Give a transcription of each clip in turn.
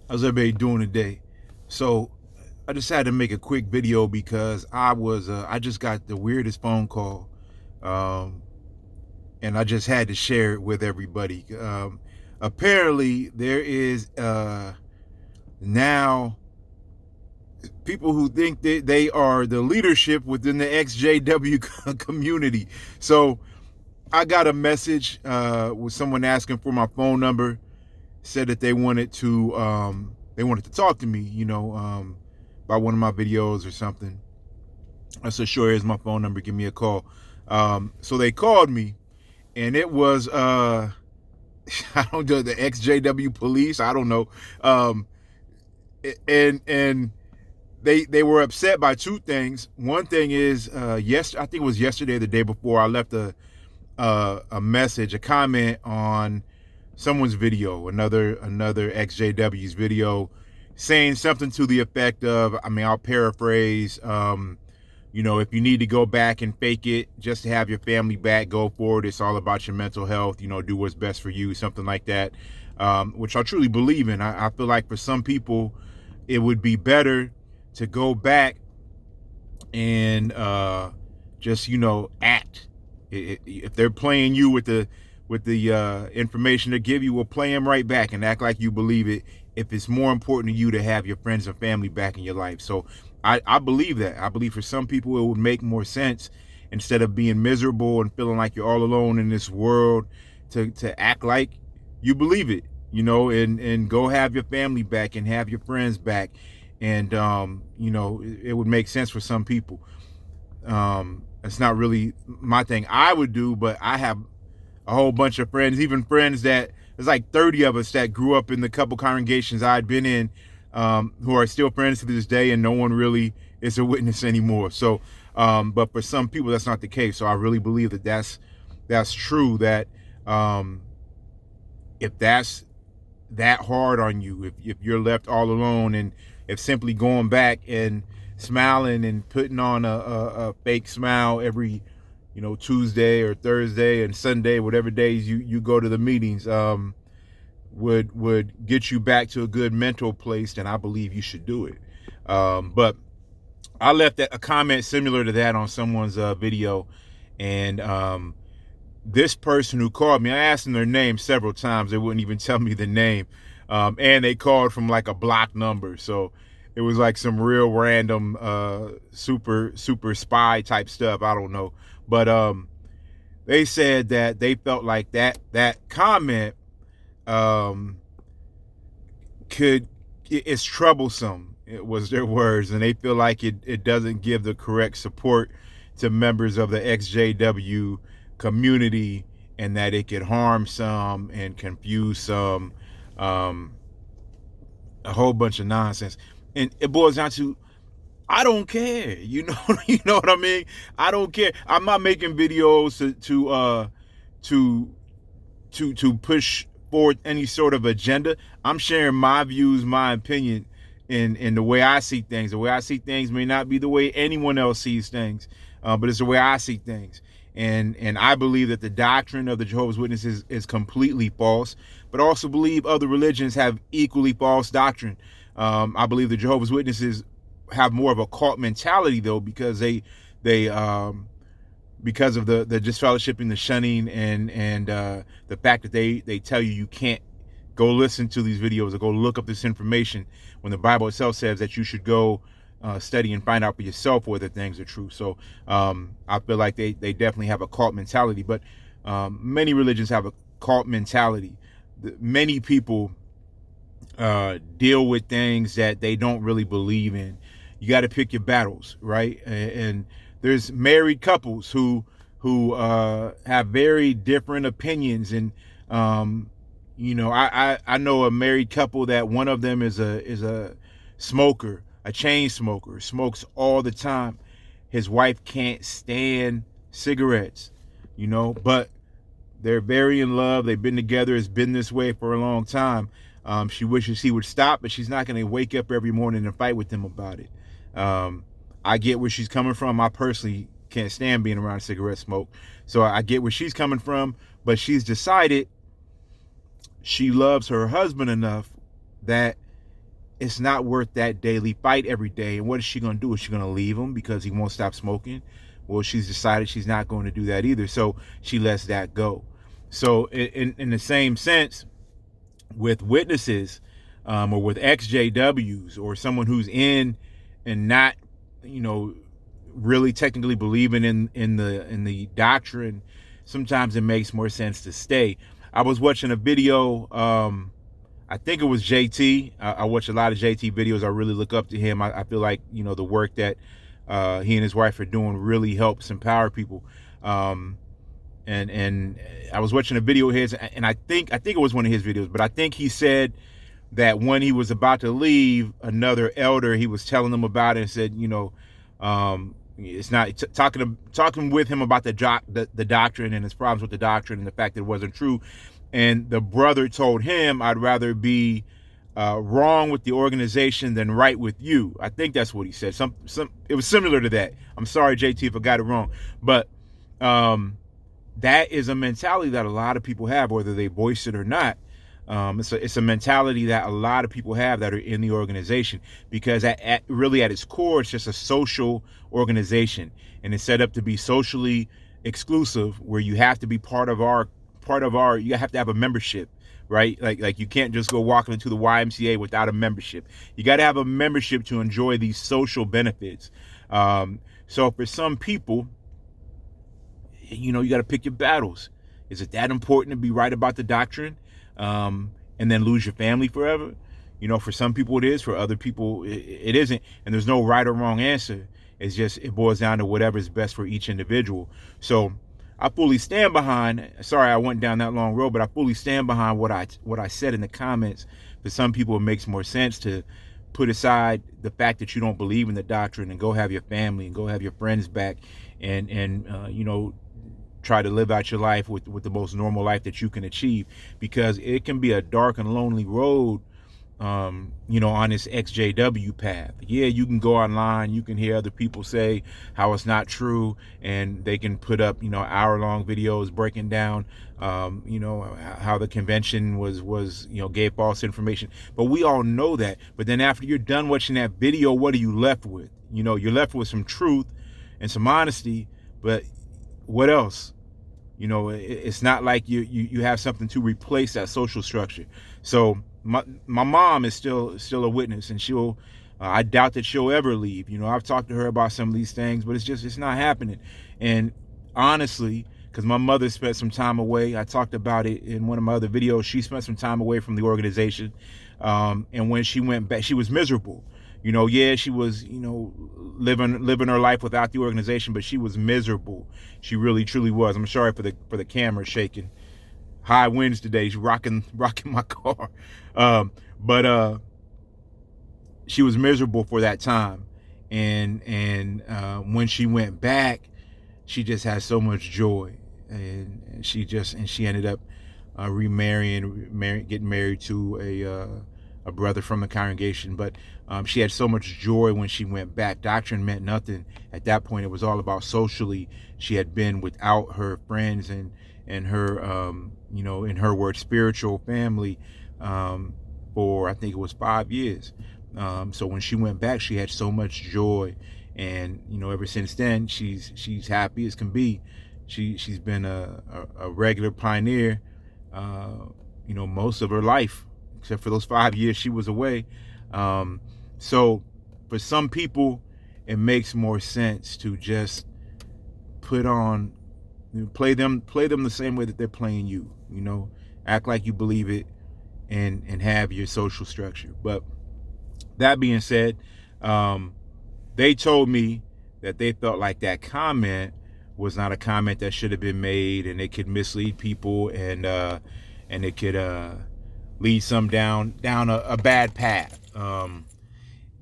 How's everybody doing today? So I decided to make a quick video because I just got the weirdest phone call, um, and I just had to share it with everybody. Apparently, there is now people who think that they are the leadership within the XJW community. So I got a message with someone asking for my phone number, said that they wanted to talk to me, about one of my videos or something. I said, sure, here's my phone number, give me a call. So they called me, and it was I don't know, the XJW Police, I don't know. And they were upset by two things. One thing is, yes, I think it was yesterday, or the day before, I left a message, a comment on someone's video, another XJW's video, saying something to the effect of, I mean, I'll paraphrase, if you need to go back and fake it just to have your family back, go forward. It's all about your mental health, do what's best for you, something like that, which I truly believe in. I feel like for some people, it would be better to go back and just, act. If they're playing you with the information they give you, will play them right back and act like you believe it, if it's more important to you to have your friends and family back in your life. So I believe that. I believe for some people it would make more sense, instead of being miserable and feeling like you're all alone in this world, to act like you believe it, and go have your family back and have your friends back. And it would make sense for some people. It's not really my thing I would do, but I have a whole bunch of friends, even friends that there's like 30 of us that grew up in the couple congregations I'd been in, who are still friends to this day, and no one really is a witness anymore. So, but for some people, that's not the case. So I really believe that that's true. That if that's that hard on you, if you're left all alone, and if simply going back and smiling and putting on a fake smile every Tuesday or Thursday and Sunday, whatever days you go to the meetings, would get you back to a good mental place, then I believe you should do it. But I left a comment similar to that on someone's video, and this person who called me, I asked them their name several times. They wouldn't even tell me the name, and they called from like a block number, so it was like some real random super spy type stuff. I don't know. But they said that they felt like that comment it's troublesome. It was their words, and they feel like it doesn't give the correct support to members of the XJW community, and that it could harm some and confuse some, a whole bunch of nonsense. And it boils down to, I don't care. You know what I mean? I don't care. I'm not making videos to push forward any sort of agenda. I'm sharing my views, my opinion, in the way I see things. The way I see things may not be the way anyone else sees things, but it's the way I see things. And I believe that the doctrine of the Jehovah's Witnesses is completely false, but also believe other religions have equally false doctrine. I believe the Jehovah's Witnesses have more of a cult mentality, though, because they because of the disfellowshipping, the shunning, and the fact that they tell you can't go listen to these videos or go look up this information, when the Bible itself says that you should go study and find out for yourself whether things are true. So I feel like they definitely have a cult mentality, but many religions have a cult mentality. Many people deal with things that they don't really believe in. You got to pick your battles, right? And there's married couples who have very different opinions, and I know a married couple that one of them is a smoker, a chain smoker, smokes all the time. His wife can't stand cigarettes, but they're very in love. They've been together. It's been this way for a long time. She wishes he would stop, but she's not going to wake up every morning and fight with him about it. I get where she's coming from. I personally can't stand being around cigarette smoke, so I get where she's coming from, but she's decided she loves her husband enough that it's not worth that daily fight every day. And what is she going to do? Is she going to leave him because he won't stop smoking? Well, she's decided she's not going to do that either. So she lets that go. So in the same sense, with witnesses, or with ex-JWs, or someone who's in and not, really technically believing in the doctrine, sometimes it makes more sense to stay. I was watching a video. I think it was JT. I watch a lot of JT videos. I really look up to him. I feel like the work that he and his wife are doing really helps empower people. And I was watching a video of his, and I think it was one of his videos, but I think he said that when he was about to leave, another elder, he was telling them about it and said, it's not talking with him about the doctrine and his problems with the doctrine and the fact that it wasn't true. And the brother told him, I'd rather be wrong with the organization than right with you. I think that's what he said. It was similar to that. I'm sorry, JT, if I got it wrong. But that is a mentality that a lot of people have, whether they voice it or not. It's a mentality that a lot of people have that are in the organization, because really at its core, it's just a social organization, and it's set up to be socially exclusive, where you have to be part of our, you have to have a membership, right? Like you can't just go walking into the YMCA without a membership. You got to have a membership to enjoy these social benefits. So for some people, you got to pick your battles. Is it that important to be right about the doctrine, and then lose your family forever? For some people it is. For other people it isn't. And there's no right or wrong answer. It boils down to whatever is best for each individual. So I fully stand behind. Sorry, I went down that long road, but I fully stand behind what I said in the comments. For some people, it makes more sense to put aside the fact that you don't believe in the doctrine and go have your family and go have your friends back, and try to live out your life with the most normal life that you can achieve, because it can be a dark and lonely road, on this ex-JW path. Yeah, you can go online, you can hear other people say how it's not true, and they can put up, hour-long videos breaking down, how the convention was gave false information. But we all know that. But then after you're done watching that video, what are you left with? You're left with some truth and some honesty, but what else? It's not like you have something to replace that social structure. So my mom is still a witness, and she'll I doubt that she'll ever leave. I've talked to her about some of these things, but it's not happening. And honestly, because my mother spent some time away, I talked about it in one of my other videos, she spent some time away from the organization, and when she went back, she was miserable. Yeah, she was, living her life without the organization, but she was miserable. She really, truly was. I'm sorry for the camera shaking. High winds today. She's rocking my car. But she was miserable for that time. And when she went back, she just had so much joy. And she ended up getting married to a brother from the congregation. But she had so much joy when she went back. Doctrine meant nothing at that point. It was all about socially. She had been without her friends and her in her word, spiritual family, for I think it was 5 years. So when she went back, she had so much joy, and ever since then, she's happy as can be. She's been a regular pioneer, most of her life, except for those 5 years she was away. So for some people, it makes more sense to just play them the same way that they're playing you. Act like you believe it, and have your social structure. But that being said, they told me that they felt like that comment was not a comment that should have been made, and it could mislead people, and it could lead some down a bad path.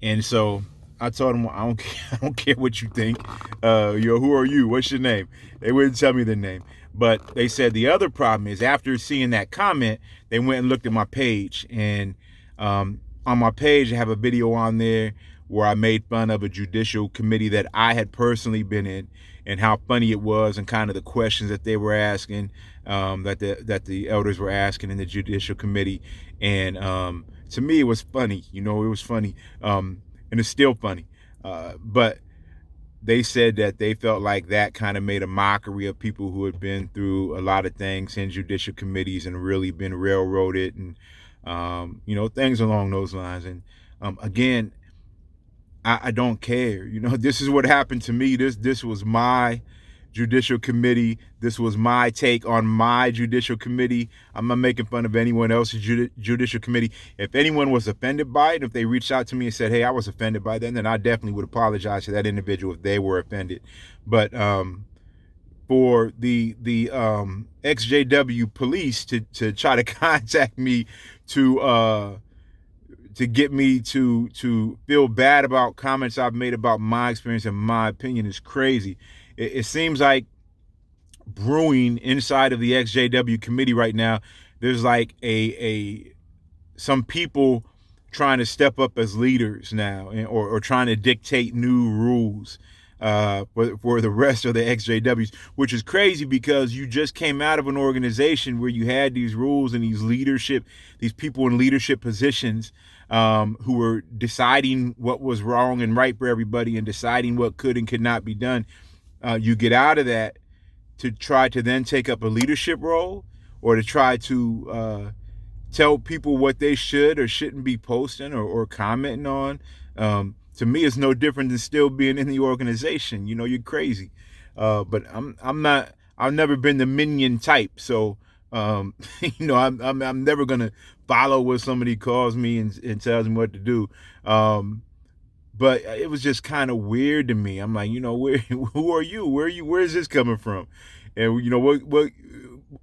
And so I told them, I don't care what you think. Who are you? What's your name? They wouldn't tell me their name. But they said the other problem is, after seeing that comment, they went and looked at my page. And on my page, I have a video on there where I made fun of a judicial committee that I had personally been in, and how funny it was, and kind of the questions that they were asking, that the elders were asking in the judicial committee. And to me, it was funny. It was funny, and it's still funny. But they said that they felt like that kind of made a mockery of people who had been through a lot of things in judicial committees and really been railroaded, and things along those lines. And again, I don't care. This is what happened to me. This was my judicial committee. This was my take on my judicial committee. I'm not making fun of anyone else's judicial committee. If anyone was offended by it, if they reached out to me and said, hey, I was offended by that, then I definitely would apologize to that individual if they were offended. But for the ex-JW Police to try to contact me to get me to feel bad about comments I've made about my experience and my opinion is crazy. It seems like brewing inside of the ex-JW committee right now, there's like some people trying to step up as leaders now, or trying to dictate new rules for the rest of the ex-JWs, which is crazy because you just came out of an organization where you had these rules and these people in leadership positions who were deciding what was wrong and right for everybody and deciding what could and could not be done. You get out of that to try to then take up a leadership role, or to try to tell people what they should or shouldn't be posting or commenting on. To me, it's no different than still being in the organization. You're crazy. But I'm not. I've never been the minion type, so I'm never gonna follow what somebody calls me and tells me what to do. But it was just kind of weird to me. I'm like, who are you? Where is this coming from? And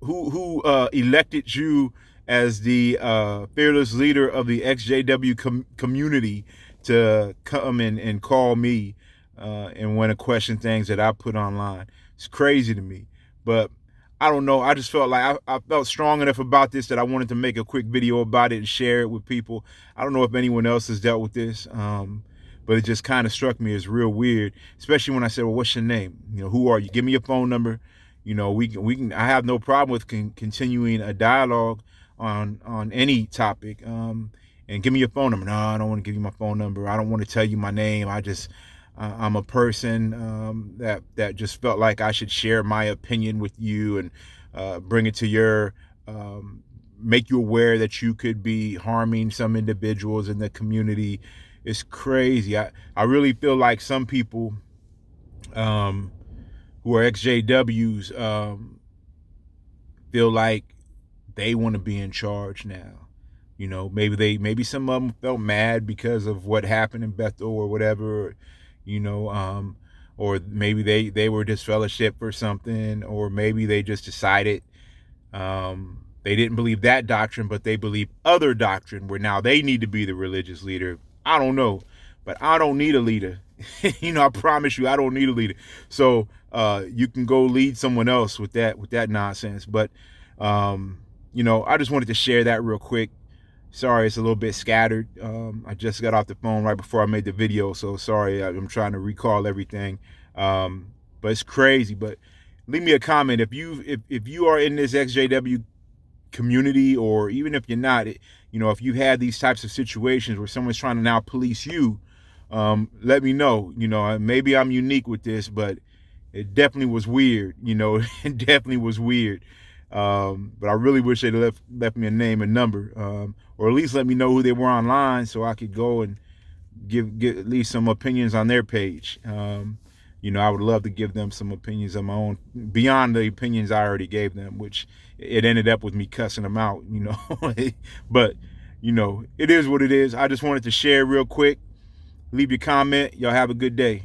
who elected you as the fearless leader of the ex-JW community to come and call me and want to question things that I put online? It's crazy to me. But I don't know. I just felt like I felt strong enough about this that I wanted to make a quick video about it and share it with people. I don't know if anyone else has dealt with this. But it just kind of struck me as real weird, especially when I said, well, what's your name? Who are you? Give me your phone number. We can, I have no problem with continuing a dialogue on any topic. And give me your phone number. No, I don't want to give you my phone number. I don't want to tell you my name. I'm a person that just felt like I should share my opinion with you and bring it to your, make you aware that you could be harming some individuals in the community. It's crazy. I really feel like some people who are ex-JWs feel like they want to be in charge now. Maybe some of them felt mad because of what happened in Bethel or whatever, or maybe they were disfellowshipped or something, or maybe they just decided they didn't believe that doctrine, but they believe other doctrine where now they need to be the religious leader. I don't know, but I don't need a leader. I promise you, I don't need a leader. So you can go lead someone else with that nonsense. But I just wanted to share that real quick. Sorry, it's a little bit scattered. I just got off the phone right before I made the video, so sorry. I'm trying to recall everything. But it's crazy. But leave me a comment if you are in this ex-JW community, or even if you're not. If you've had these types of situations where someone's trying to now police you, let me know. Maybe I'm unique with this, but it definitely was weird. It definitely was weird. But I really wish they'd left me a name and number, or at least let me know who they were online so I could go and get at least some opinions on their page. I would love to give them some opinions of my own beyond the opinions I already gave them, which it ended up with me cussing them out, but it is what it is. I just wanted to share real quick. Leave your comment. Y'all have a good day.